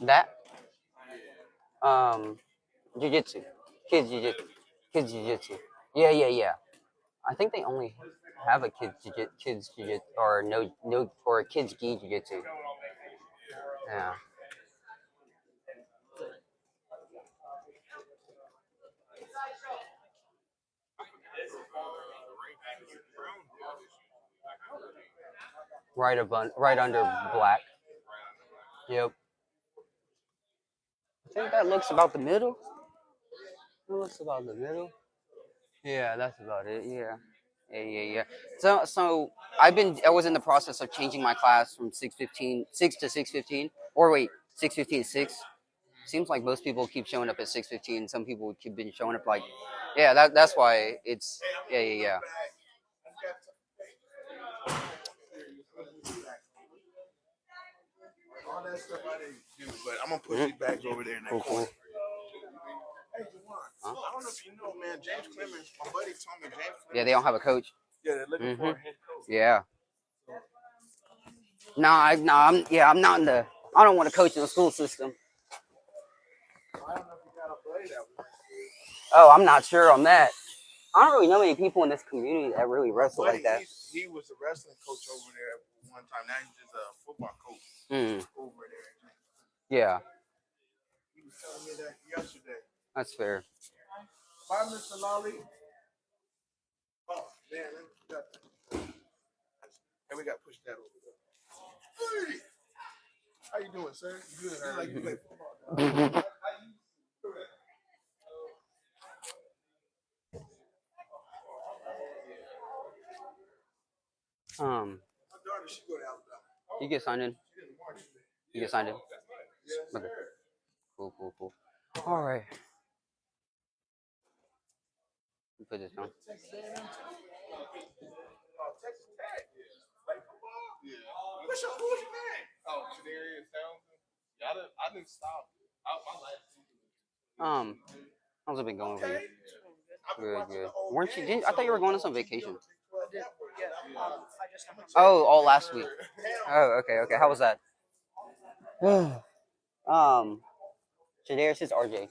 That um, jujitsu, kids jujitsu, kids jujitsu. Yeah, yeah, yeah. I think they only have a kids jiu or no or a kids gi jiu-jitsu. Yeah. Right under black. Yep. I think that looks about the middle. That looks about the middle. Yeah, that's about it. Yeah. Yeah, yeah, yeah. So I was in the process of changing my class from 6 to 6:15, or wait, 6:15 6. Seems like most people keep showing up at 6:15. Some people keep been showing up like, yeah, that's why it's yeah, yeah, yeah. All that stuff I didn't do, but I'm gonna put these bags over there in that Cool, corner. cool. Hey, Juwan, Huh? I don't know if you know, man. James Clemens, my buddy told me James Clemens. Yeah, they don't have a coach. Yeah, they're looking for a head coach. Yeah. I'm not in the. I don't want to coach in the school system. I don't know if you got a buddy that was. Oh, I'm not sure on that. I don't really know many people in this community that really wrestle like that. He was a wrestling coach over there one time. Now he's just a football coach over there. Yeah, He was telling me that yesterday. that's fair. Bye, Mr. Lolly. Oh, man, let me forgot that. And we got to push that over there. Hey, how you doing, sir? Good. I like you play football. My daughter, she go to Alabama. You get signed in. You get signed in. Yes, Okay. sir. Cool, cool, cool. All right. Put this down. Texas Tech. Play football? Yeah. What's your name? Oh, Kadarius Townsend. Yeah, I didn't stop. My last season. How's it been going for you? Good, Good. Weren't you? I thought you were going on some vacation. Yeah, I just got my Oh, all last week. Oh, okay, okay. How was that? Jadarius is RJ.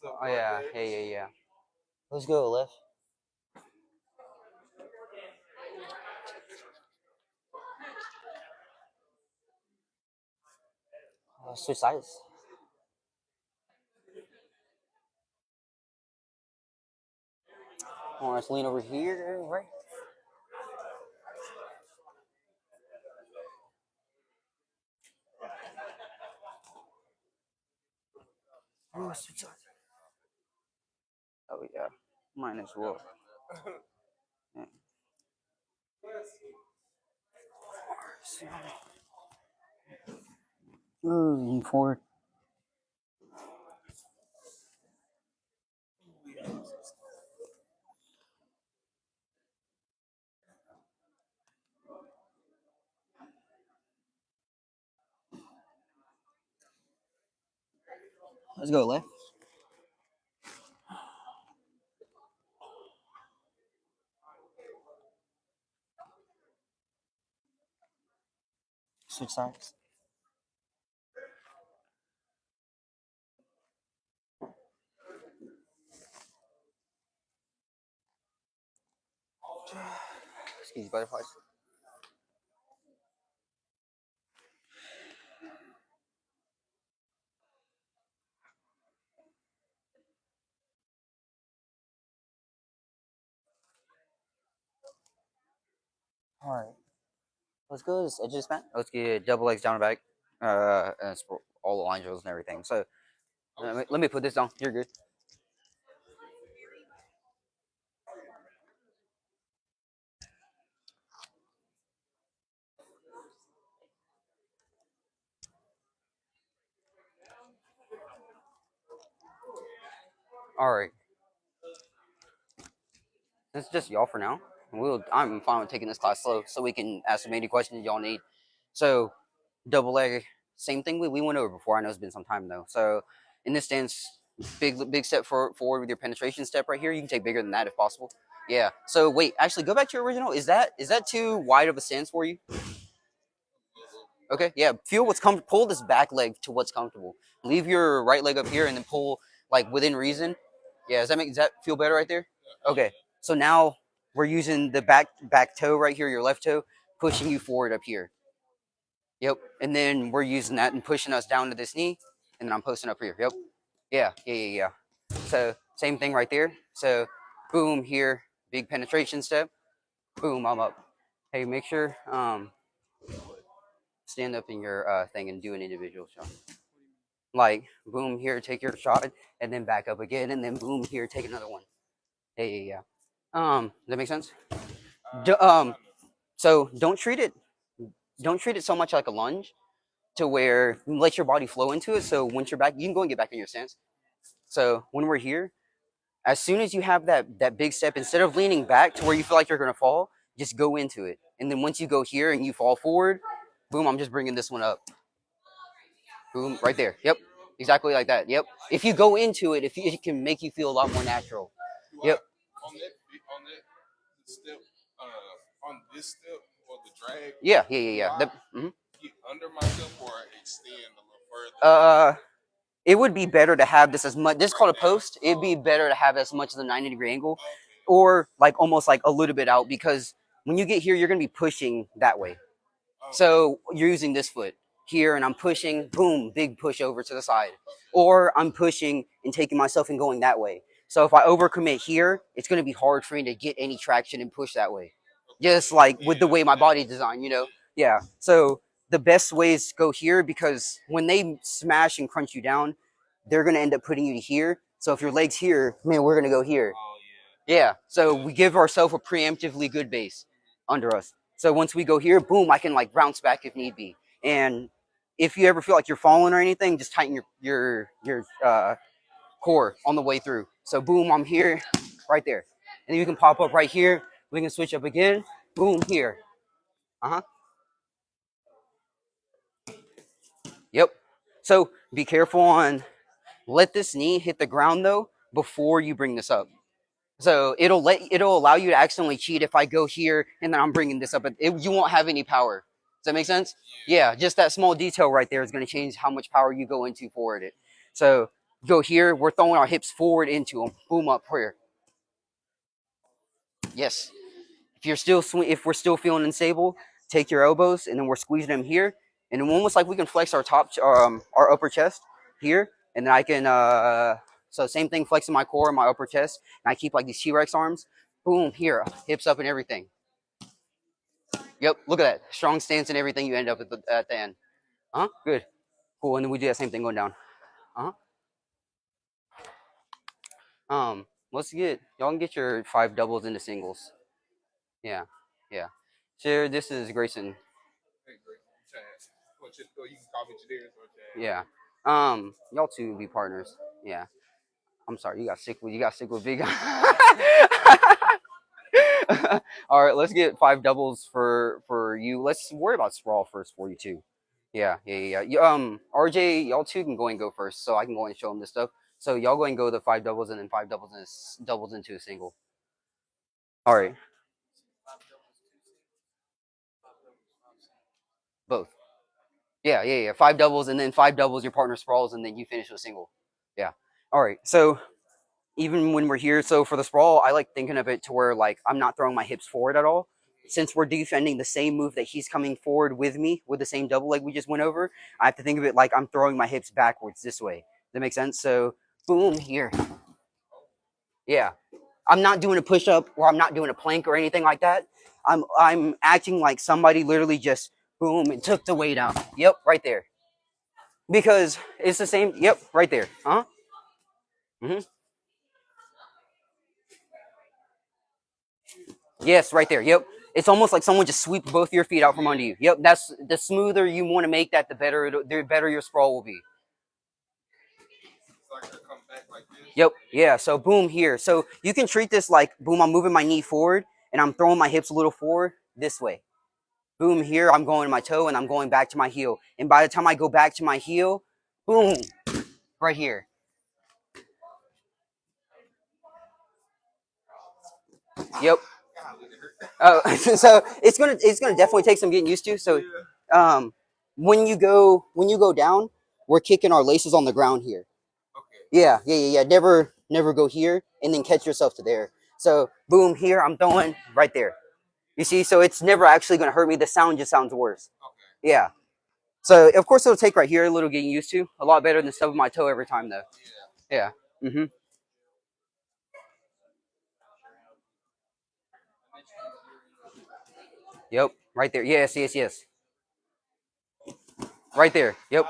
Oh yeah, yeah, yeah, yeah. Let's go, Liv. Switch sides. Or let's lean over here, right? Oh, switch sides. Oh yeah, mine as well. Yeah. Forward. Let's go left. Switch sides. Excuse me, butterflies. All right. Let's go. This edges back. Let's get double legs down and back. And all the line drills and everything. So let me put this down. You're good. All right. This is just y'all for now. I'm fine with taking this class slow, so we can ask as many questions y'all need. So double leg, same thing we went over before. I know it's been some time though. So in this stance, big step forward with your penetration step right here. You can take bigger than that if possible. Yeah. So wait, actually go back to your original. Is that too wide of a stance for you? Okay, yeah. Feel what's comfortable. Pull this back leg to what's comfortable. Leave your right leg up here and then pull like within reason. Yeah, does that feel better right there? Okay. So now we're using the back toe right here, your left toe, pushing you forward up here. Yep. And then we're using that and pushing us down to this knee, and then I'm posting up here. Yep. Yeah. So same thing right there. So boom here, big penetration step. Boom, I'm up. Hey, make sure stand up in your thing and do an individual shot. Like boom here, take your shot, and then back up again, and then boom here, take another one. Yeah. Does that make sense? So don't treat it so much like a lunge to where you let your body flow into it. So once you're back, you can go and get back in your stance. So when we're here, as soon as you have that big step, instead of leaning back to where you feel like you're gonna fall, just go into it. And then once you go here and you fall forward, boom, I'm just bringing this one up. Boom, right there. Yep, exactly like that. Yep. If you go into it, it can make you feel a lot more natural. Yep. On that step, on this step or the drag. Yeah. Get under myself or extend a little further. It would be better to have this as much. This is called a post. It'd be better to have as much as a 90-degree angle, or like almost like a little bit out, because when you get here, you're gonna be pushing that way. So you're using this foot here, and I'm pushing. Boom, big push over to the side, or I'm pushing and taking myself and going that way. So if I overcommit here, it's gonna be hard for me to get any traction and push that way. Just like with the way my body's designed, Yeah. So the best ways go here, because when they smash and crunch you down, they're going to end up putting you to here. So if your leg's here, man, we're going to go here. Yeah. So we give ourselves a preemptively good base under us. So once we go here, boom, I can like bounce back if need be. And if you ever feel like you're falling or anything, just tighten your core on the way through. So boom, I'm here, right there. And then you can pop up right here. We can switch up again. Boom, here. Yep. So be careful let this knee hit the ground though before you bring this up. So it'll allow you to accidentally cheat if I go here and then I'm bringing this up. You won't have any power. Does that make sense? Yeah. Just that small detail right there is going to change how much power you go into forward it. So go here. We're throwing our hips forward into them. Boom, up here. Yes. If we're still feeling unstable, take your elbows and then we're squeezing them here, and almost like we can flex our our upper chest here, and then I can so same thing, flexing my core and my upper chest, and I keep like these T-Rex arms. Boom, here, hips up and everything. Yep, look at that strong stance and everything. You end up at the end. Good, cool, and then we do that same thing going down. Y'all can get your 5 doubles into singles. Yeah. Sure, this is Grayson. You can call me Jadarius or Chad. Yeah. Y'all two be partners. Yeah. I'm sorry, you got sick with big. All right, let's get 5 doubles for you. Let's worry about sprawl first for you too. Yeah. RJ, y'all two can go and go first, so I can go and show them this stuff. So y'all go and go the 5 doubles and then 5 doubles and doubles into a single. All right. Both. Yeah. 5 doubles and then 5 doubles, your partner sprawls, and then you finish with a single. Yeah. All right. So even when we're here, so for the sprawl, I like thinking of it to where like I'm not throwing my hips forward at all. Since we're defending the same move that he's coming forward with me with the same double leg we just went over, I have to think of it like I'm throwing my hips backwards this way. Does that make sense? So boom, here. Yeah. I'm not doing a push-up or I'm not doing a plank or anything like that. I'm acting like somebody literally just boom and took the weight out. Yep, right there. Because it's the same. Yep, right there. Yes, right there. Yep. It's almost like someone just sweep both your feet out from under you. Yep. That's the smoother you want to make that, the better your sprawl will be. Yep. Yeah. So boom here. So you can treat this like boom. I'm moving my knee forward and I'm throwing my hips a little forward this way. Boom here. I'm going to my toe and I'm going back to my heel. And by the time I go back to my heel, boom, right here. Yep. So it's gonna definitely take some getting used to. So, when you go down, we're kicking our laces on the ground here. Okay. Yeah. Never go here and then catch yourself to there. So boom, here I'm throwing right there. You see, so it's never actually gonna hurt me. The sound just sounds worse. Okay. Yeah. So of course it'll take right here a little getting used to. A lot better than stubbing my toe every time though. Yeah. Yeah. Mm-hmm. Yep. Right there. Yes. Right there. Yep.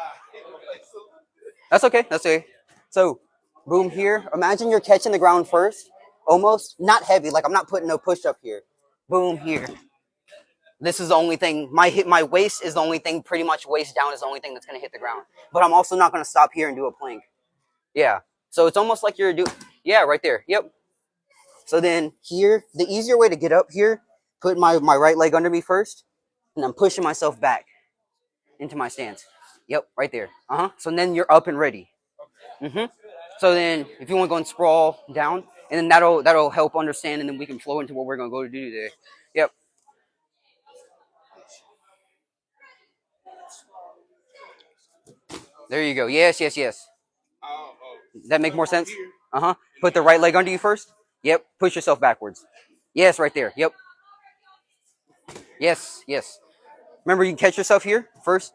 That's okay. That's okay. So, boom here. Imagine you're catching the ground first, almost not heavy. Like I'm not putting no push up here. Boom here. This is the only thing. My waist is the only thing. Pretty much waist down is the only thing that's gonna hit the ground. But I'm also not gonna stop here and do a plank. Yeah. So it's almost like you're doing. Yeah, right there. Yep. So then here, the easier way to get up here, put my right leg under me first, and I'm pushing myself back into my stance. Yep, right there. So then you're up and ready. So then, if you want to go and sprawl down, and then that'll help understand, and then we can flow into what we're gonna go to do today. Yep. There you go. Yes. Oh. That make more sense? Put the right leg under you first. Yep. Push yourself backwards. Yes, right there. Yep. Yes. Remember, you can catch yourself here first.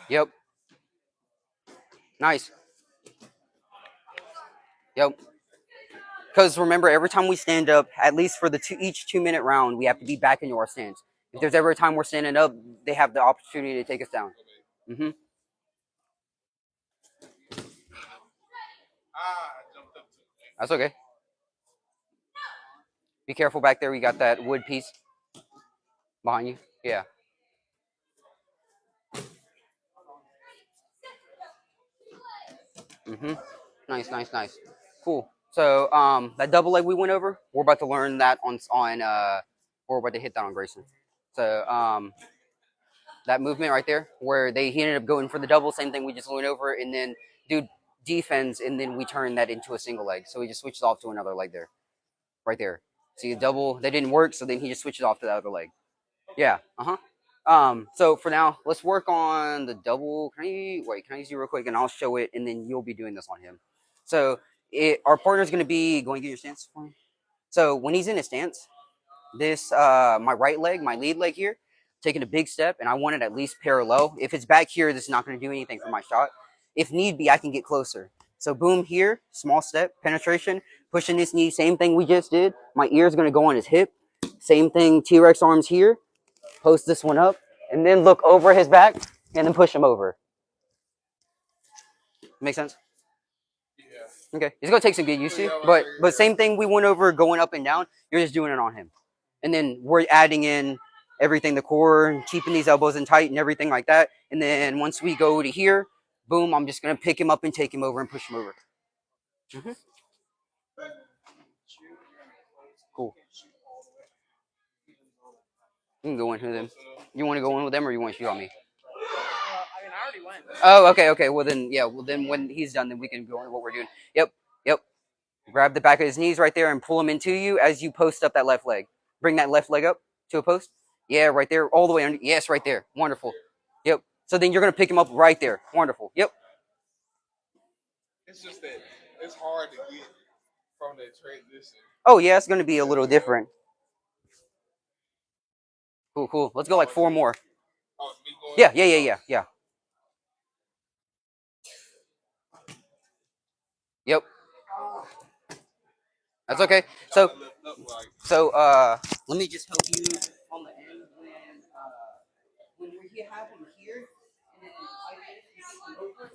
Yep. Nice. Yep. Because remember, every time we stand up, at least for each 2 minute round, we have to be back into our stance. If there's ever a time we're standing up, they have the opportunity to take us down. I jumped up too. That's okay. Be careful back there. We got that wood piece behind you. Yeah. Nice. Cool. So that double leg we went over, we're about to learn that we're about to hit that on Grayson. So that movement right there, where he ended up going for the double, same thing we just went over, and then do defense, and then we turn that into a single leg. So he just switches off to another leg there, right there. See, the double that didn't work, so then he just switches off to the other leg. Yeah. So for now, let's work on the double. Can I use you real quick, and I'll show it, and then you'll be doing this on him. So our partner's going to be going to get your stance for me. So when he's in his stance, this my right leg, my lead leg here, taking a big step, and I want it at least parallel. If it's back here, this is not going to do anything for my shot. If need be, I can get closer. So boom here, small step, penetration, pushing this knee, same thing we just did. My ear is going to go on his hip. Same thing, T-Rex arms here. Post this one up, and then look over his back, and then push him over. Make sense? Yeah. Okay. It's gonna take some getting used to, but same thing we went over going up and down. You're just doing it on him, and then we're adding in everything, the core, and keeping these elbows in tight and everything like that. And then once we go to here, boom, I'm just gonna pick him up and take him over and push him over. Cool. You can go in with them. You want to go in with them, or you want to shoot on me? I mean, I already went. Oh, okay. Well then when he's done, then we can go into what we're doing. Yep. Grab the back of his knees right there and pull him into you as you post up that left leg. Bring that left leg up to a post. Yeah, right there, all the way under. Yes, right there. Wonderful. Yep. So then you're gonna pick him up right there. Wonderful. Yep. It's just that it's hard to get from that transition. Oh yeah, it's gonna be a little different. Cool. Let's go like 4 more. Oh, me going? Yeah. Yep. That's okay. So let me just help you on the end when we have him here, and then I take him over.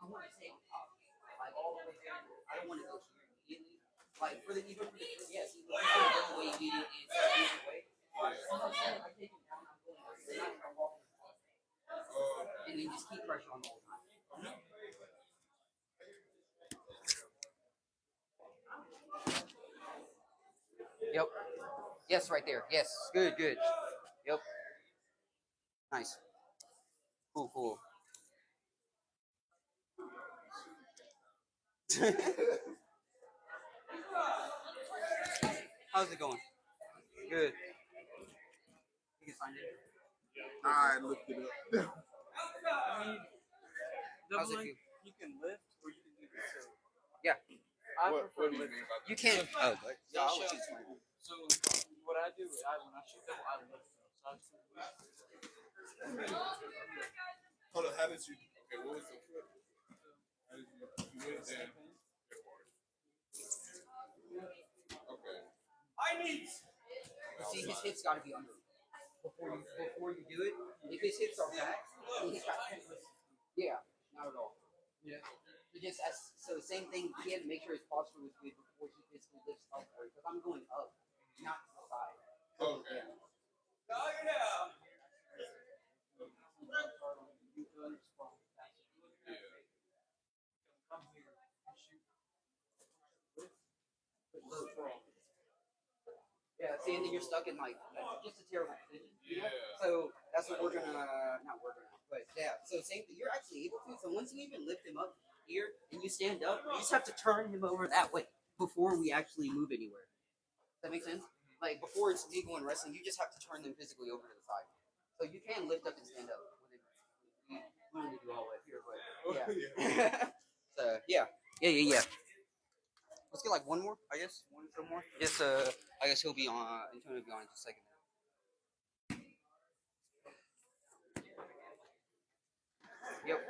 I want to take him up, like all the way down. I don't want to go here immediately. Like for the even for the yes, he's going to go away immediately and away. Sometimes I take him down, I'm going over, and I'm walking, and then just keep pressure on the whole time. Yep. Yes, right there. Yes. Good. Yep. Nice. Cool. How's it going? Good. You can sign it. I looked it up. I mean, How's it doubling, feel? you can lift or you can do this. So Yeah. I What prefer do you lifting. mean by that? You can't. Oh, Yeah, I'll show you. So what I do is when I shoot double, I lift them. So I just lift. Hold on, how did you? Okay, what was the flip? How did you? You went down. Okay. See, his hips got to be under before you do it. If his hips are back, he's got. Yeah, not at all. Yeah. So the same thing. He had to make sure his posture was good before he physically lifts upward. Because I'm going up, not to the side. Okay. Yeah, see, and then you're stuck in like just a terrible position. Yeah. So that's what we're gonna not working on, but yeah. So same thing. You're actually able to. So once you even lift him up here and you stand up, you just have to turn him over that way before we actually move anywhere. Does that make sense? Like before it's legal in wrestling, you just have to turn them physically over to the side. So you can lift up and stand up. We don't need to do all the way up here, but yeah. So yeah. Let's get like one more, I guess. One or two more. Just I guess he'll be on. Antonio will be on in just a second. Yep.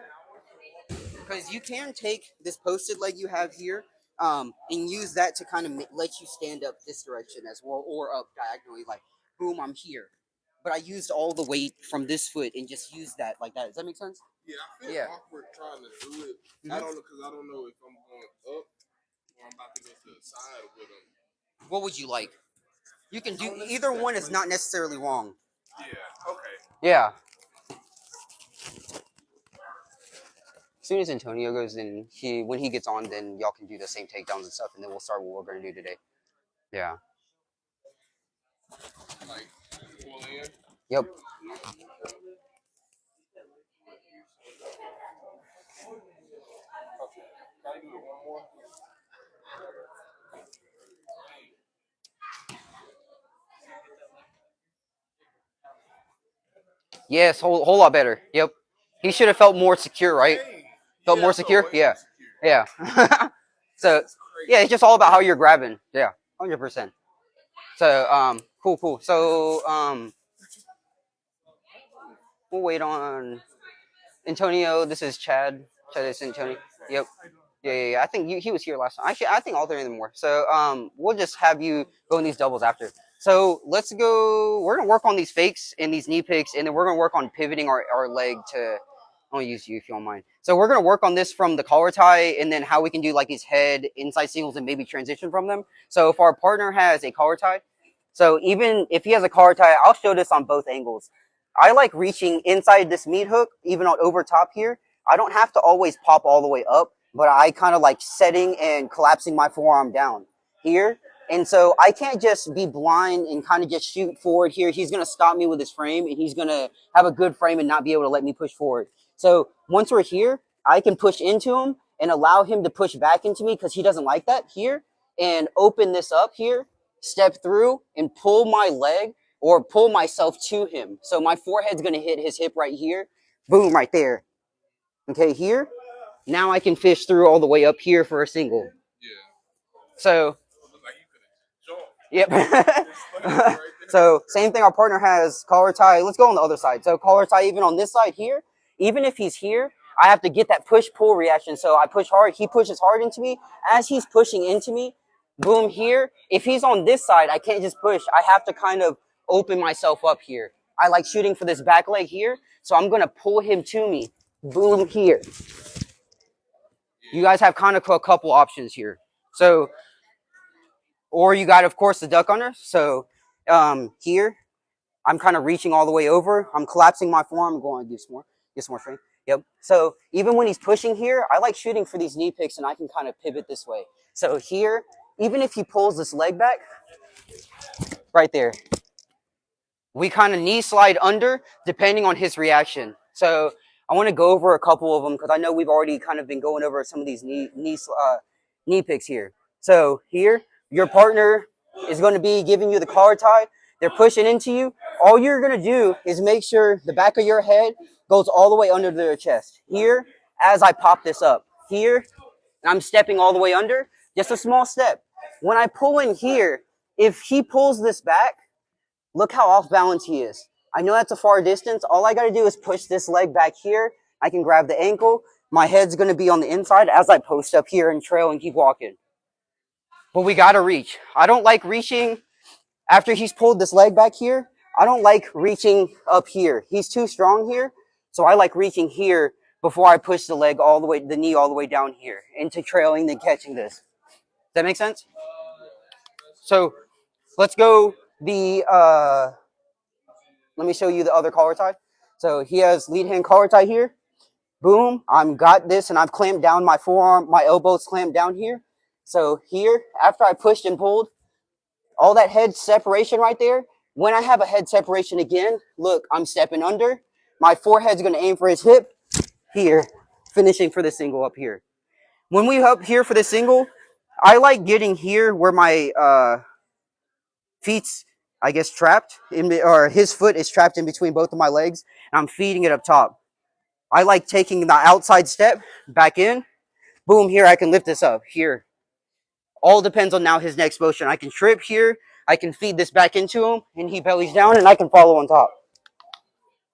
Because you can take this posted leg you have here, and use that to kind of let you stand up this direction as well, or up diagonally. Like, boom, I'm here. But I used all the weight from this foot and just used that like that. Does that make sense? Yeah, I feel Yeah. awkward trying to do it. Mhm. I don't know because I don't know if I'm going up or I'm about to go to the side with them. What would you like? You can do either one. Is not necessarily wrong. Yeah. Okay. Yeah. As soon as Antonio goes in, when he gets on, then y'all can do the same takedowns and stuff, and then we'll start what we're gonna do today. Yeah. Like pull in. Yep. Okay. Can I do it one more? Yes, whole lot better. Yep. He should have felt more secure, right? Dang. Felt Yeah, more I felt secure? way Yeah. more secure. Yeah. So That's crazy. yeah, it's just all about how you're grabbing. Yeah, 100%. So cool. So we'll wait on Antonio. This is Chad. Chad is Antonio. Yep. Yeah. I think he was here last time. Actually, I think all three of them were. So we'll just have you go in these doubles after. So let's go. We're gonna work on these fakes and these knee picks, and then we're gonna work on pivoting our leg to. I'll use you if you don't mind. So we're gonna work on this from the collar tie, and then how we can do like these head inside singles and maybe transition from them. So if our partner has a collar tie, so even if he has a collar tie, I'll show this on both angles. I like reaching inside this meat hook, even on over top here. I don't have to always pop all the way up, but I kind of like setting and collapsing my forearm down here. And so I can't just be blind and kind of just shoot forward here. He's going to stop me with his frame, and he's going to have a good frame and not be able to let me push forward. So once we're here, I can push into him and allow him to push back into me because he doesn't like that here, and open this up here, step through and pull my leg or pull myself to him. So my forehead's going to hit his hip right here. Boom, right there. Okay, here. Now I can fish through all the way up here for a single. Yeah. So, Look like you could have jumped. yep. So same thing, our partner has collar tie. Let's go on the other side. So collar tie even on this side here, even if he's here, I have to get that push-pull reaction. So I push hard, he pushes hard into me. As he's pushing into me, boom, here. If he's on this side, I can't just push. I have to kind of open myself up here. I like shooting for this back leg here, so I'm going to pull him to me. Boom, here. You guys have kind of a couple options here. So, or you got, of course, the duck under. So here, I'm kind of reaching all the way over. I'm collapsing my forearm. I'm going to get some more strength. Yep. So even when he's pushing here, I like shooting for these knee picks, and I can kind of pivot this way. So here, even if he pulls this leg back, right there, we kind of knee slide under depending on his reaction. So I want to go over a couple of them because I know we've already kind of been going over some of these knee picks here. So here, your partner is going to be giving you the collar tie. they're pushing into you. All you're going to do is make sure the back of your head goes all the way under their chest. Here, as I pop this up. Here, and I'm stepping all the way under, just a small step. When I pull in here, if he pulls this back, look how off balance he is. I know that's a far distance. All I got to do is push this leg back here. I can grab the ankle. My head's going to be on the inside as I post up here and trail and keep walking. But we got to reach. I don't like reaching after he's pulled this leg back here. I don't like reaching up here. He's too strong here. So I like reaching here before I push the leg all the way, the knee all the way down here into trailing and catching this. Does that make sense? So let's go let me show you the other collar tie. So he has lead hand collar tie here. Boom, I'm got this and I've clamped down my forearm, my elbow's clamped down here. So here, after I pushed and pulled, all that head separation right there, when I have a head separation again, look, I'm stepping under. My forehead's going to aim for his hip here, finishing for the single up here. When we up here for the single, I like getting here where my feet's, I guess, trapped, or his foot is trapped in between both of my legs, and I'm feeding it up top. I like taking the outside step back in. Boom, here I can lift this up, here. All depends on now his next motion. I can trip here, I can feed this back into him, and he bellies down, and I can follow on top.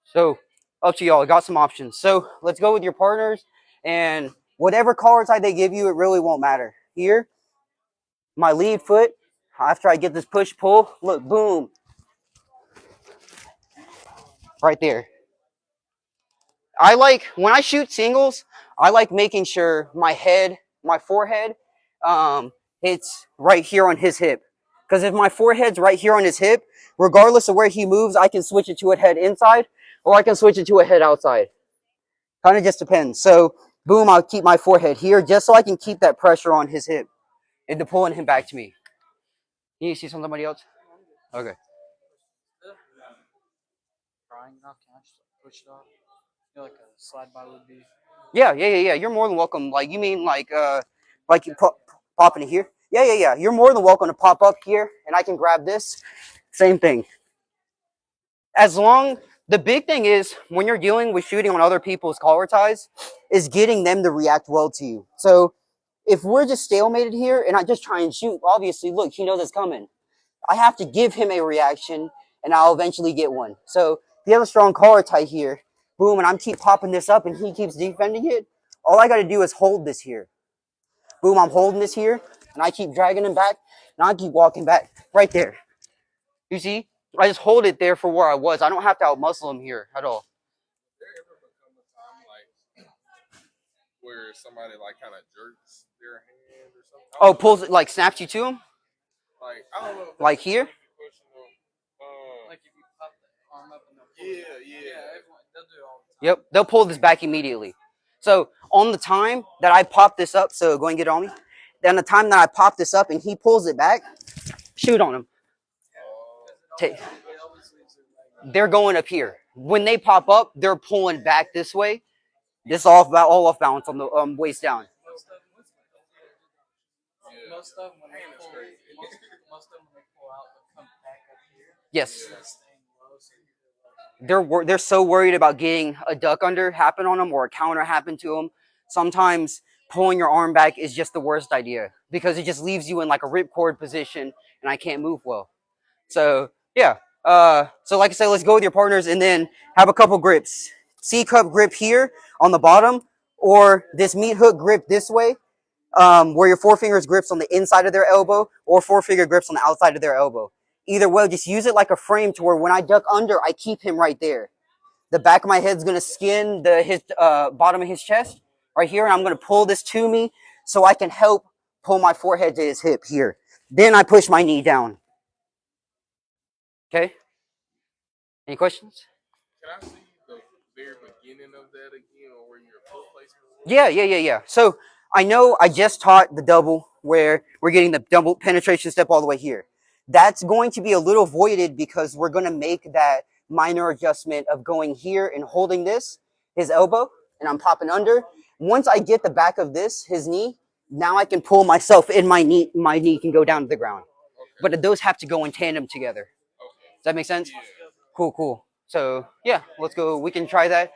So, up to y'all, I got some options. So, let's go with your partners, and whatever collar tie they give you, it really won't matter. Here, my lead foot, after I get this push-pull, look, boom. Right there. I like, when I shoot singles, I like making sure my head, my forehead, hits right here on his hip. Because if my forehead's right here on his hip, regardless of where he moves, I can switch it to a head inside, or I can switch it to a head outside. Kind of just depends. So, boom, I'll keep my forehead here, just so I can keep that pressure on his hip and to pulling him back to me. You see somebody else? Okay. Trying enough, can I just push it off? You know, like a slide by would be. Yeah. You're more than welcome. Like, you mean like you popping it here? Yeah. You're more than welcome to pop up here, and I can grab this. Same thing. The big thing is, when you're dealing with shooting on other people's collar ties, is getting them to react well to you. So, if we're just stalemated here, and I just try and shoot, obviously, look, he knows it's coming. I have to give him a reaction, and I'll eventually get one. So, if you have a strong collar tie here, boom, and I'm keep popping this up, and he keeps defending it, all I got to do is hold this here. Boom, I'm holding this here, and I keep dragging him back, and I keep walking back right there. You see? I just hold it there for where I was. I don't have to outmuscle him here at all. There ever become a time like where somebody like kind of jerks their hand or something? Oh, pulls it, like snaps you to him? Like, I don't know. Like here? Like if you pop the arm up and Yeah. everyone, they'll do it all the time. Yep, they'll pull this back immediately. So on the time that I pop this up, so go and get on me. Then the time that I pop this up and he pulls it back, shoot on him. They're going up here. When they pop up, they're pulling back this way. This is all off balance on the waist down. Most of them when they pull, most of them when they pull out, they'll come back up here. Yes. Staying low, so They're so worried about getting a duck under happen on them or a counter happen to them. Sometimes pulling your arm back is just the worst idea because it just leaves you in like a ripcord position and I can't move well. So yeah. So like I said, let's go with your partners and then have a couple grips. C-cup grip here on the bottom, or this meat hook grip this way, where your forefingers grips on the inside of their elbow, or forefinger grips on the outside of their elbow. Either way, just use it like a frame to where when I duck under, I keep him right there. The back of my head's going to skin his bottom of his chest right here, and I'm going to pull this to me so I can help pull my forehead to his hip here. Then I push my knee down. Okay? Any questions? Can I see the very beginning of that again, or where your foot placement was? Yeah. So I know I just taught the double where we're getting the double penetration step all the way here. That's going to be a little voided because we're going to make that minor adjustment of going here and holding this, his elbow, and I'm popping under. Once I get the back of this, his knee, now I can pull myself in my knee can go down to the ground. Okay. But those have to go in tandem together. Okay. that make sense? Yeah. Cool. So yeah, let's go. We can try that.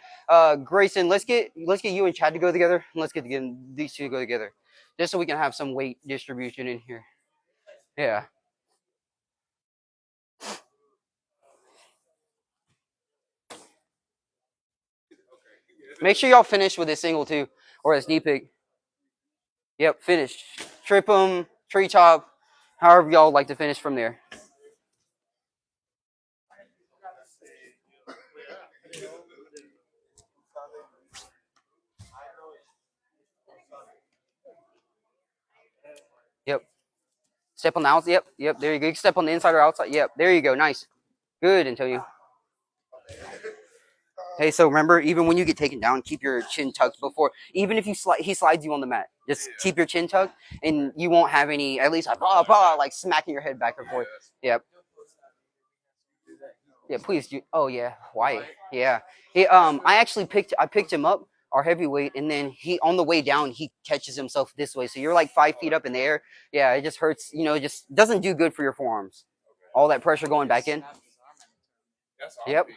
Grayson, let's get you and Chad to go together. Let's get these two to go together, just so we can have some weight distribution in here. Yeah. Make sure y'all finish with this single too, or a knee pick. Yep, finish. Trip them, tree chop, however y'all like to finish from there. Yep. Step on the outside. Yep. There you go. You can step on the inside or outside. Yep. There you go. Nice. Good, Antonio. Hey, so remember, even when you get taken down, keep your chin tucked before. Even if he slides you on the mat, just keep your chin tucked, and you won't have any. At least like smacking your head back and forth. Yep. Yeah, please do. Oh yeah, Wyatt. Yeah. I picked him up, our heavyweight, and then he on the way down he catches himself this way. So you're like 5 feet up in the air. Yeah, it just hurts. It just doesn't do good for your forearms. All that pressure going back in. Yep.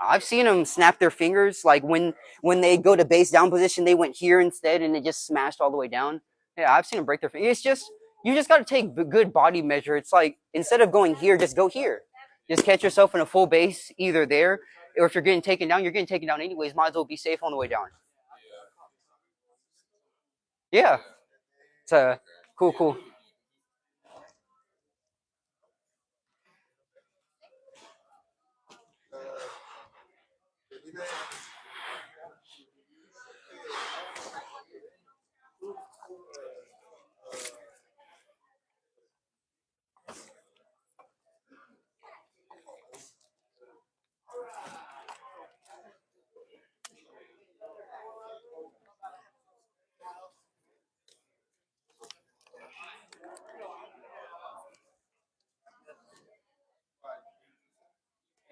I've seen them snap their fingers. Like when they go to base down position, they went here instead, and it just smashed all the way down. Yeah, I've seen them break their fingers. It's just you just got to take good body measure. It's like instead of going here, just go here. Just catch yourself in a full base, either there, or if you're getting taken down, you're getting taken down anyways. Might as well be safe on the way down. Yeah. It's cool.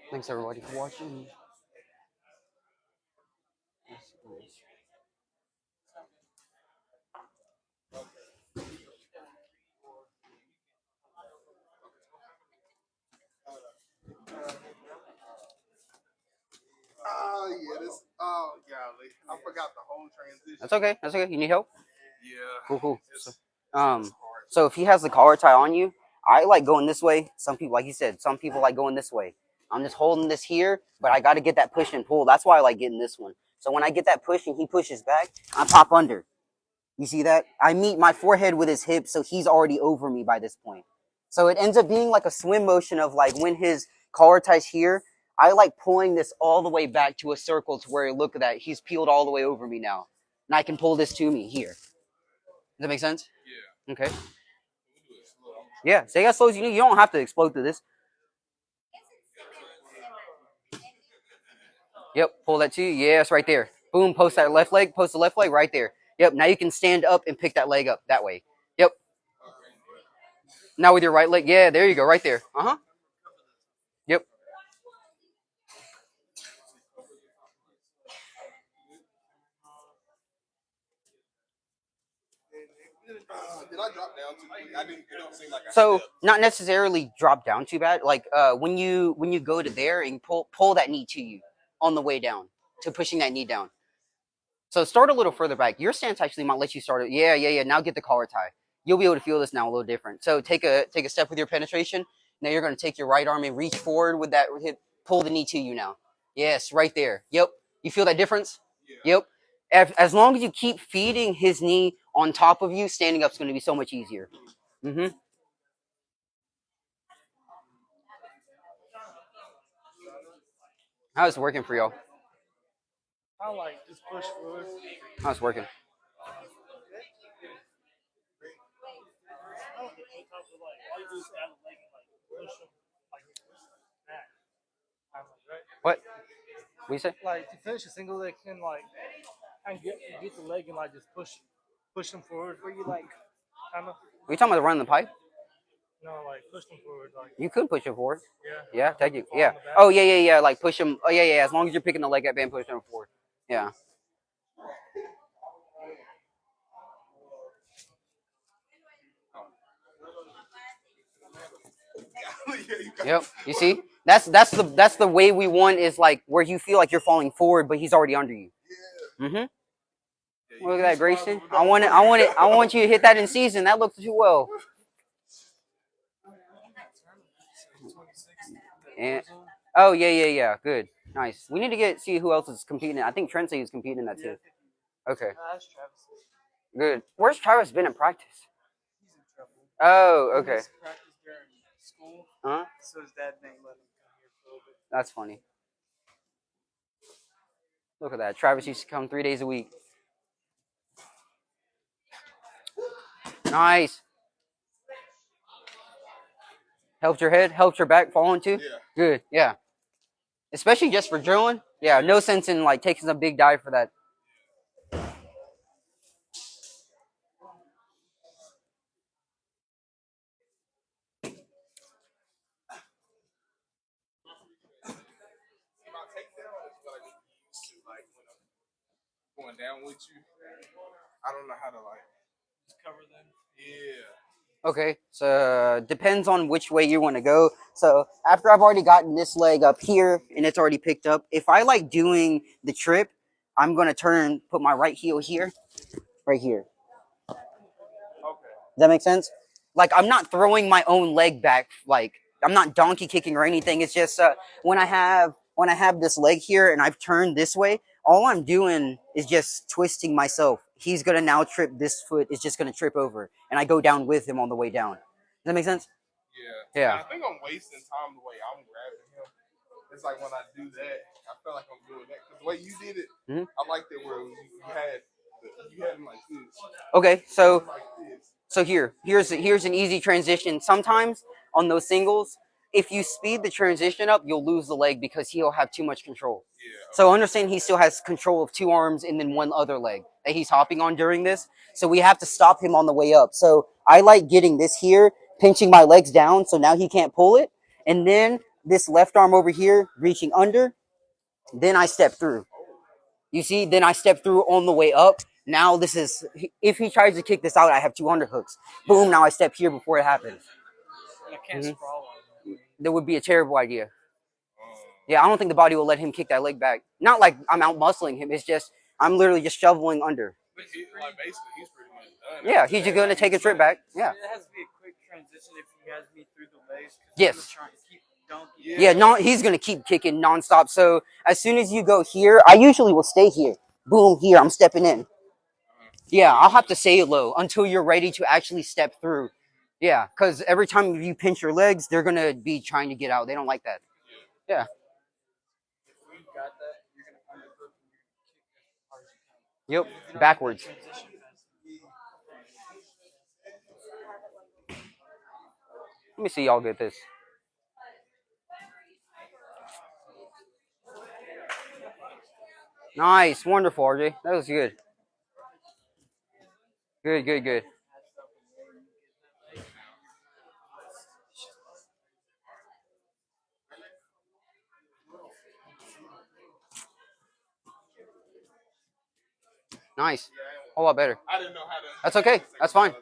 Thanks everybody for watching. Oh yeah, this. Oh golly, I forgot the whole transition. That's okay. That's okay. You need help? Yeah. Cool. It's So if he has the collar tie on you, I like going this way. Some people, like you said, some people like going this way. I'm just holding this here, but I got to get that push and pull. That's why I like getting this one. So when I get that push and he pushes back, I pop under. You see that? I meet my forehead with his hip, so he's already over me by this point. So it ends up being like a swim motion of like when his collar ties here, I like pulling this all the way back to a circle to where look at that. He's peeled all the way over me now. And I can pull this to me here. Does that make sense? Yeah. Okay. Yeah, stay as slow as you need. You don't have to explode through this. Yep, pull that to you. Yes, right there. Boom, post that left leg, post the left leg right there. Yep, now you can stand up and pick that leg up that way. Yep. Now with your right leg. Yeah, there you go, right there. Uh-huh. Yep. Did I drop down too quick? I didn't. It don't seem like I So stepped. not necessarily drop down too bad. Like when you go to there and pull that knee to you on the way down to pushing that knee down. So start a little further back. Your stance actually might let you start it. Yeah. Now get the collar tie. You'll be able to feel this now a little different. So take a step with your penetration. Now you're going to take your right arm and reach forward with that hip. Pull the knee to you now. Yes, right there. Yep. You feel that difference? Yeah. Yep. As long as you keep feeding his knee on top of you, standing up is going to be so much easier. Mm-hmm. How's it working for y'all? I like just push forward. How's it working? What? What you say? Like to finish a single leg and like and get the leg and like just push them forward where you like kind of Are you talking about running the pipe? like push them forward like You could push him forward. yeah. Yeah, thank you. Fall Yeah. on the back. Oh, yeah. Like push him. Oh, yeah. As long as you're picking the leg up and pushing him forward. Yeah. Yeah, you got- Yep. You see? That's the way we want, is like where you feel like you're falling forward, but he's already under you. Yeah. Mm-hmm. Yeah, Look you at that, just Grayson. responsible I want it. I want it. I want you to hit that in season. That looked too well. And oh yeah. Good, nice. We need to see who else is competing. I think Trent said he's competing in that too. Okay, That's Travis. good. Where's Travis been in practice? He's in trouble. Oh, He okay. missed practice during school, Huh? so his dad didn't let him come here for a little bit. That's funny. Look at that. Travis used to come 3 days a week. Nice. Helped your head? Helped your back falling too? Yeah. Good, yeah. Especially just for drilling. Yeah, no sense in like taking a big dive for that. My takedown is what I get used to, like when I'm going down with you. I don't know how to like Just cover them. yeah. Okay, so depends on which way you want to go. So after I've already gotten this leg up here and it's already picked up, if I like doing the trip, I'm going to turn, put my right heel here, right here. Okay. Does that make sense? Like, I'm not throwing my own leg back. Like, I'm not donkey kicking or anything. It's just when I have this leg here and I've turned this way, all I'm doing is just twisting myself. He's gonna now trip. This foot is just gonna trip over, and I go down with him on the way down. Does that make sense? Yeah. Yeah. And I think I'm wasting time the way I'm grabbing him. It's like when I do that, I feel like I'm doing that because the way you did it, Mhm. I liked it where you had him like this, Okay, so like this. So here's an easy transition. Sometimes on those singles, if you speed the transition up, you'll lose the leg because he'll have too much control. Yeah. So understand he still has control of two arms and then one other leg that he's hopping on during this. So we have to stop him on the way up. So I like getting this here, pinching my legs down so now he can't pull it. And then this left arm over here, reaching under. Then I step through. You see, then I step through on the way up. Now this is, if he tries to kick this out, I have two underhooks. Boom, now I step here before it happens. I can't Mhm. sprawl on him. That would be a terrible idea. Yeah, I don't think the body will let him kick that leg back. Not like I'm out muscling him. It's just, I'm literally just shoveling under. But like basically, he's pretty much done. Yeah, he's just going to take a trip back. Yeah. It has to be a quick transition if he has me through the legs. 'Cause Yes. I'm trying to keep donkey. Yeah, no, he's going to keep kicking nonstop. So as soon as you go here, I usually will stay here. Boom, here, I'm stepping in. Yeah, I'll have to stay low until you're ready to actually step through. Yeah, because every time you pinch your legs, they're going to be trying to get out. They don't like that. Yeah. If we got that, you're gonna underhook and you're gonna kick as hard as you can. Yep, backwards. Transition fast. Let me see y'all get this. Nice, wonderful, RJ. That was good. Good. Nice. A lot better. I didn't know how to. That's okay. That's fine.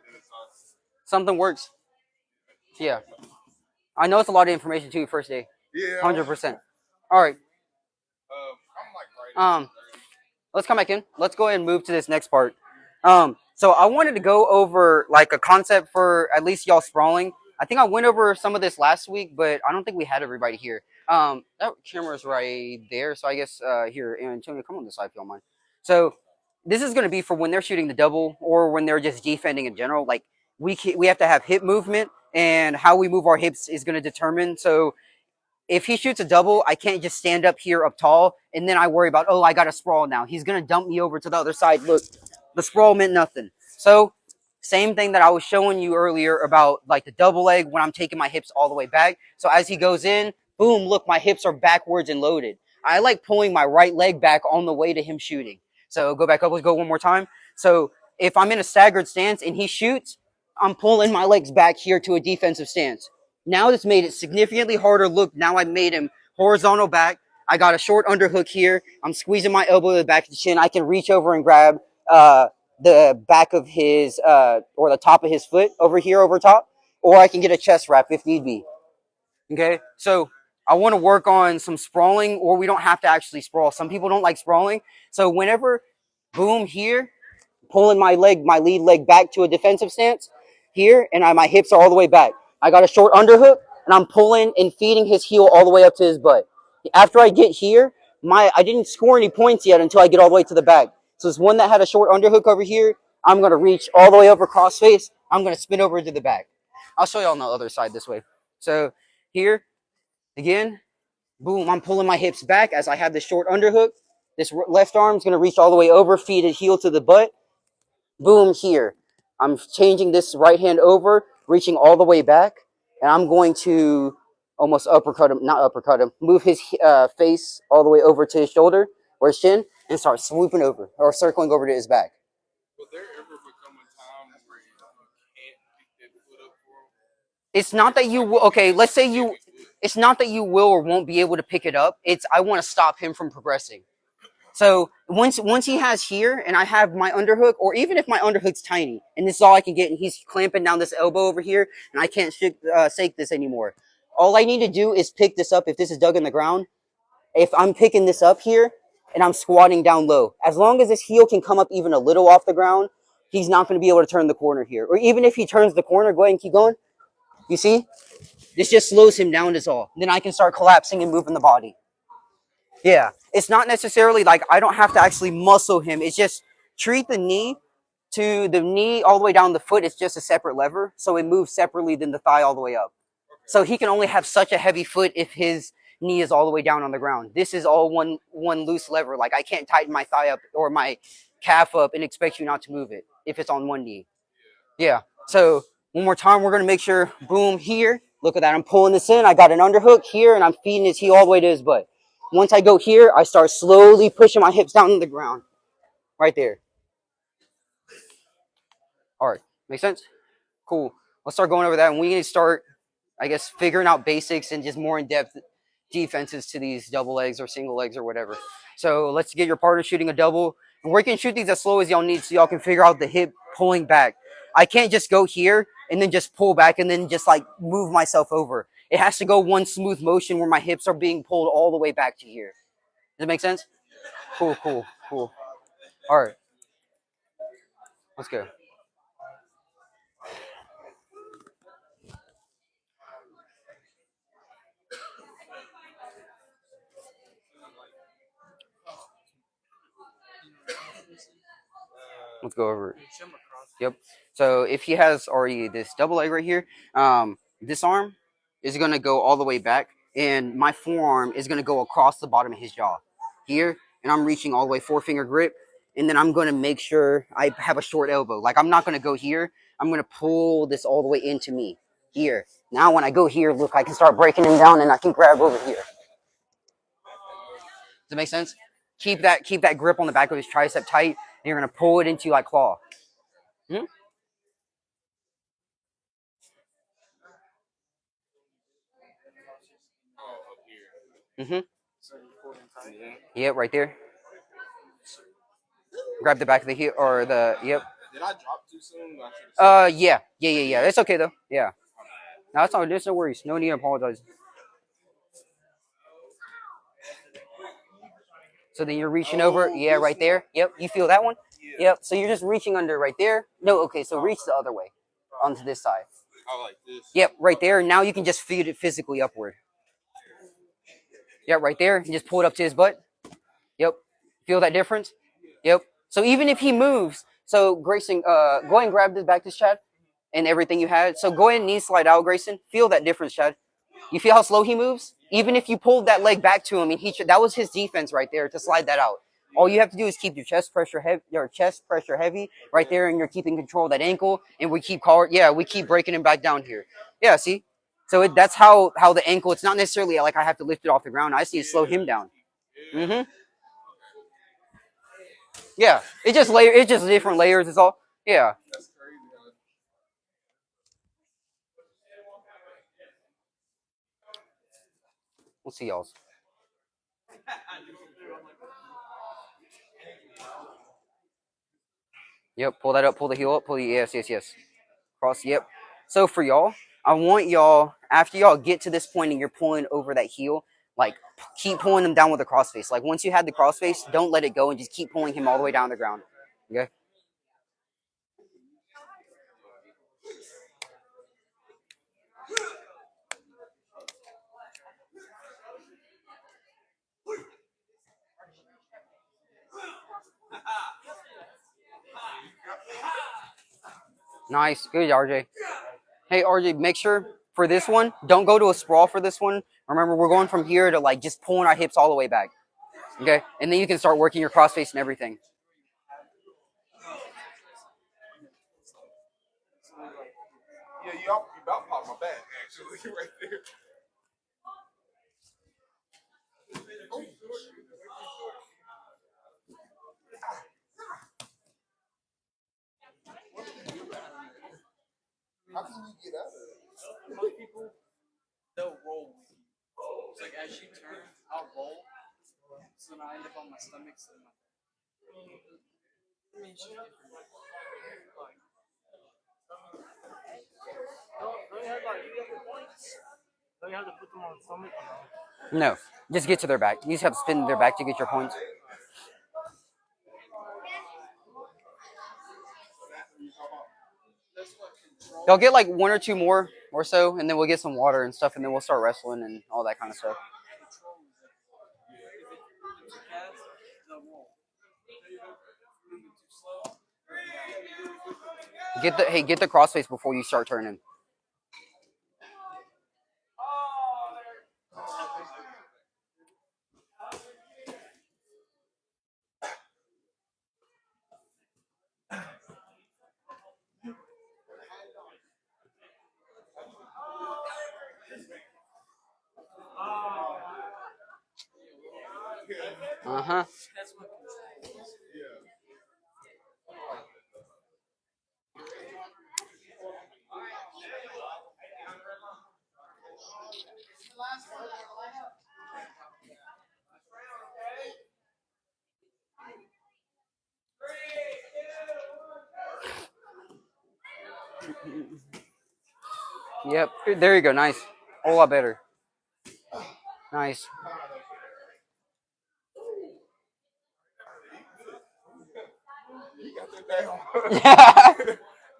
Something works. Yeah. I know it's a lot of information too, first day. Yeah. 100%. All right. I'm like right. Let's come back in. Let's go ahead and move to this next part. So I wanted to go over like a concept for at least y'all sprawling. I think I went over some of this last week, but I don't think we had everybody here. That camera's right there, so I guess here, Antonio, come on this side if you don't mind. So this is going to be for when they're shooting the double or when they're just defending in general. Like we have to have hip movement, and how we move our hips is going to determine. So if he shoots a double, I can't just stand up here up tall and then I worry about, oh, I got to sprawl now. He's going to dump me over to the other side. Look, the sprawl meant nothing. So same thing that I was showing you earlier about like the double leg when I'm taking my hips all the way back. So as he goes in, boom, look, my hips are backwards and loaded. I like pulling my right leg back on the way to him shooting. So go back up. Let's go one more time. So if I'm in a staggered stance and he shoots, I'm pulling my legs back here to a defensive stance. Now this made it significantly harder. Look, now I made him horizontal back. I got a short underhook here. I'm squeezing my elbow to the back of the chin. I can reach over and grab the back of his or the top of his foot over here over top, or I can get a chest wrap if need be. Okay, so I want to work on some sprawling, or we don't have to actually sprawl. Some people don't like sprawling. So whenever, boom, here, pulling my lead leg back to a defensive stance here, and my hips are all the way back. I got a short underhook, and I'm pulling and feeding his heel all the way up to his butt. After I get here, I didn't score any points yet until I get all the way to the back. So this one that had a short underhook over here, I'm going to reach all the way over cross face. I'm going to spin over to the back. I'll show you on the other side this way. So here, again, boom, I'm pulling my hips back as I have this short underhook. This left arm is going to reach all the way over, feed his heel to the butt. Boom, here. I'm changing this right hand over, reaching all the way back, and I'm going to almost uppercut him, not uppercut him, move his face all the way over to his shoulder or his chin, and start swooping over or circling over to his back. Will there ever become a time where you can't pick that foot up for him? It's not that you will, okay, let's say you, it's not that you will or won't be able to pick it up. It's I want to stop him from progressing. So once he has here, and I have my underhook, or even if my underhook's tiny, and this is all I can get, and he's clamping down this elbow over here, and I can't shake this anymore. All I need to do is pick this up. If this is dug in the ground, if I'm picking this up here, and I'm squatting down low, as long as his heel can come up even a little off the ground, he's not going to be able to turn the corner here. Or even if he turns the corner, go ahead and keep going. You see? This just slows him down is all. Then I can start collapsing and moving the body. Yeah, it's not necessarily like I don't have to actually muscle him. It's just treat the knee to the knee all the way down the foot. It's just a separate lever. So it moves separately than the thigh all the way up. So he can only have such a heavy foot if his knee is all the way down on the ground. This is all one loose lever. Like I can't tighten my thigh up or my calf up and expect you not to move it if it's on one knee. Yeah. So one more time, we're going to make sure, boom, here. Look at that. I'm pulling this in. I got an underhook here, and I'm feeding his heel all the way to his butt. Once I go here, I start slowly pushing my hips down to the ground. Right there. All right. Make sense? Cool. Let's start going over that. And we need to start, I guess, figuring out basics and just more in-depth defenses to these double legs or single legs or whatever. So let's get your partner shooting a double. And we can shoot these as slow as y'all need so y'all can figure out the hip pulling back. I can't just go here and then just pull back and then just like move myself over. It has to go one smooth motion where my hips are being pulled all the way back to here. Does that make sense? Cool, cool, cool. All right. Let's go. Let's go over it. Yep. So if he has already this double leg right here, this arm is going to go all the way back, and my forearm is going to go across the bottom of his jaw here, and I'm reaching all the way, four-finger grip, and then I'm going to make sure I have a short elbow. Like I'm not going to go here. I'm going to pull this all the way into me here. Now when I go here, look, I can start breaking him down, and I can grab over here. Does that make sense? Keep that grip on the back of his tricep tight, and you're going to pull it into like claw. Hmm? Mm-hmm. Yeah, right there. Grab the back of the heel or the yep. Did I drop too soon? Yeah. It's okay though. Yeah. No, it's not. There's no worries. No need to apologize. So then you're reaching over. Yeah, right there. Yep. You feel that one? Yeah. Yep. So you're just reaching under right there. No. Okay. So reach the other way, onto this side. I like this. Yep. Right there. Now you can just feed it physically upward. Yep. Right there. And just pull it up to his butt. Yep. Feel that difference? Yep. So even if he moves, so Grayson, go ahead and grab this back to Chad and everything you had. So go ahead and knee slide out, Grayson. Feel that difference, Chad. You feel how slow he moves? Even if you pulled that leg back to him, and that was his defense right there to slide that out. All you have to do is keep your chest pressure heavy right there, and you're keeping control of that ankle. And we keep breaking him back down here. Yeah, see? So that's how the ankle. It's not necessarily like I have to lift it off the ground. I just need to slow him down. Mm-hmm. Yeah, it's just different layers. It's all. Yeah. That's crazy. We'll see y'all's. Yep, pull that up, pull the heel up, yes. Cross, yep. So for y'all, I want y'all, after y'all get to this point and you're pulling over that heel, like keep pulling them down with the crossface. Like once you had the crossface, don't let it go and just keep pulling him all the way down the ground. Okay. Nice. Good, RJ. Hey, RJ, make sure for this one, don't go to a sprawl for this one. Remember, we're going from here to like just pulling our hips all the way back. Okay? And then you can start working your crossface and everything. Yeah, you about popped my back actually right there. How can you get out of it? Most people, they'll roll. It's like as you turn, I'll roll. So now I end up on my stomach. So Don't you have to put them on stomach? no, just get to their back. You just have to spin their back to get your points. They'll get like one or two more or so, and then we'll get some water and stuff, and then we'll start wrestling and all that kind of stuff. Get the crossface before you start turning. Uh-huh. Yep. There you go. Nice. A whole lot better. Nice. He got that down.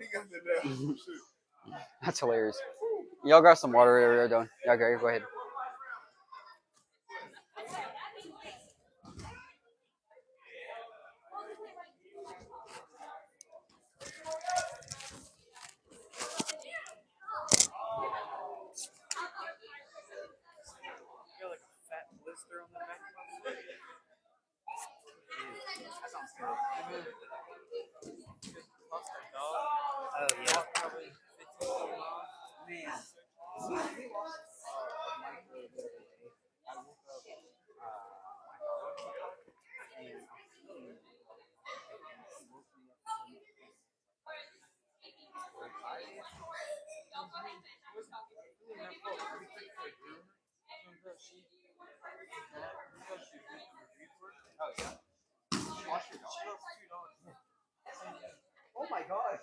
He got that down. That's hilarious. Y'all grab some water whatever you're doing. Y'all go ahead. Oh yeah. Oh my gosh.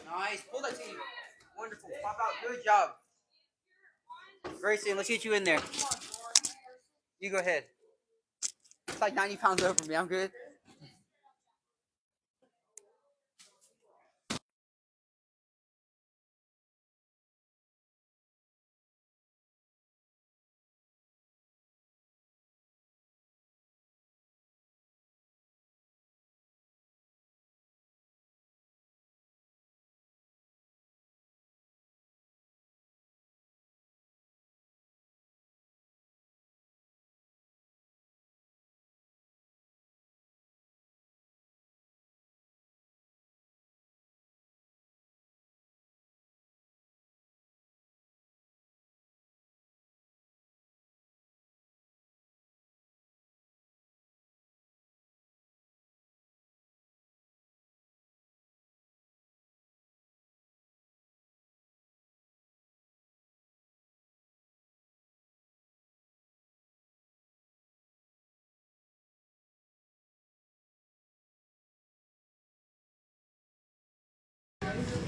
Nice. Pull that team. Wonderful. Pop out. Good job. Grayson, let's get you in there. You go ahead. It's like 90 pounds over me. I'm good.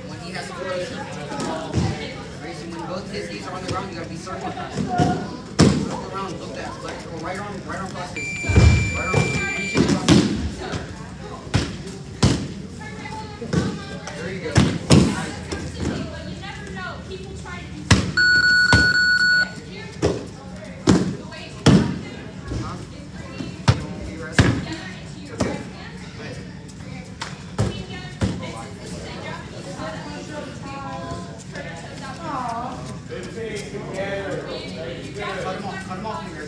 When he has to throw it, Grayson, when both his knees are on the ground, you gotta be circling. Circle around, look that. Left or right arm cross face. Right arm, reach it across. There you go. Cut him off here.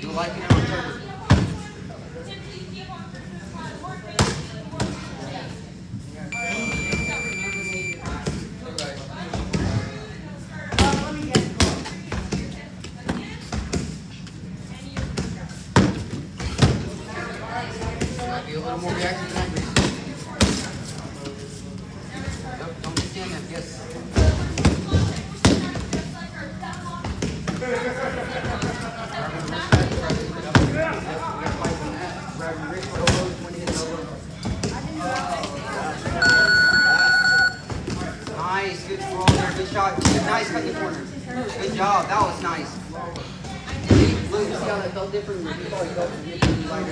You'll like it in October. Might be a little more reactive than angry. Yep, don't stand them. Yes. Nice, good throw there, good shot. Nice cut in the corner. Good job, that was nice. Look, you see how that felt different? You thought he felt different, like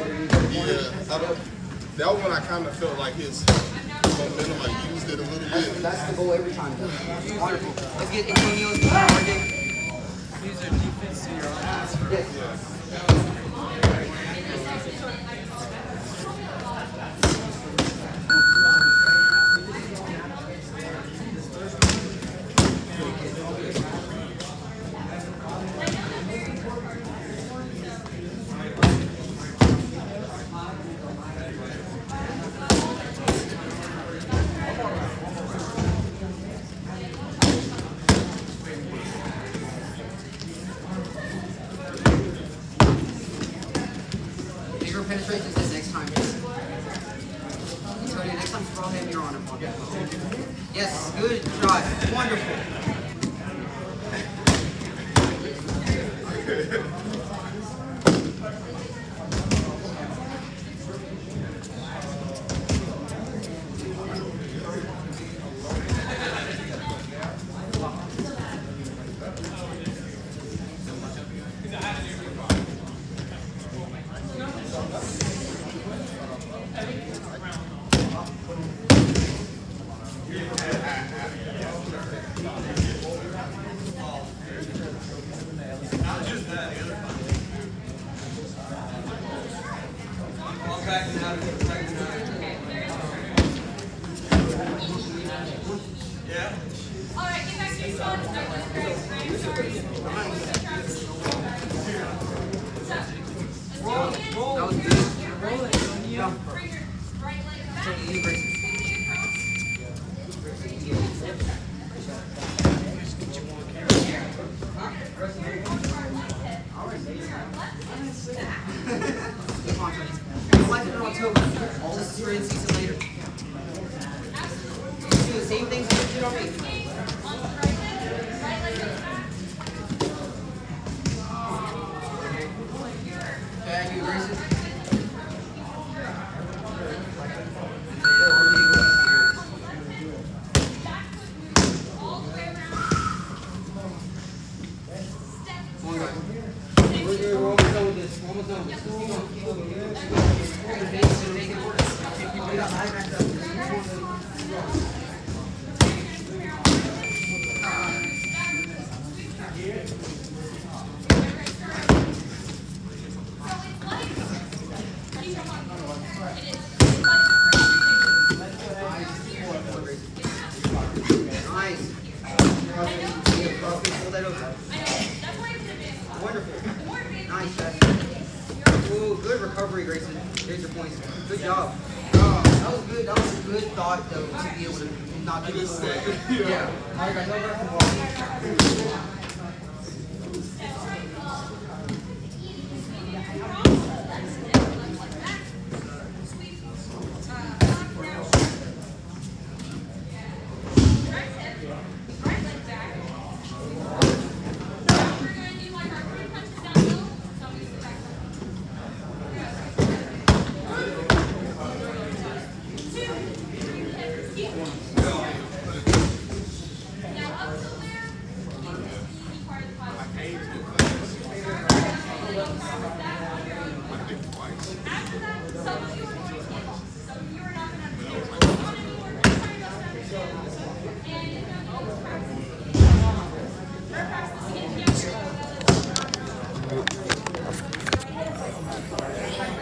Yeah, that one I kind of felt like his momentum, I used it a little bit. That's the goal every time, though. Wonderful. Let's get Antonio's target. Use their defense to your offense. Yes. Penetration is next time. buddy. Next time, throw heavier on him. Yes, good shot. Wonderful. Same things you did on me. Thank you, Grayson. Good recovery, Grayson. Here's your points. Good job. That was good. That was a good thought, though, to be able to not do this. Yeah. All right, guys. Over from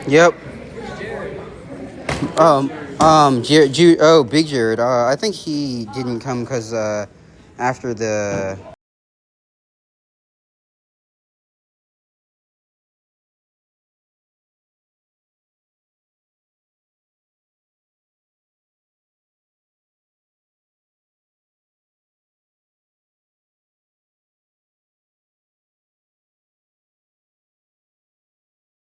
Yep. Big Jared. I think he didn't come because after the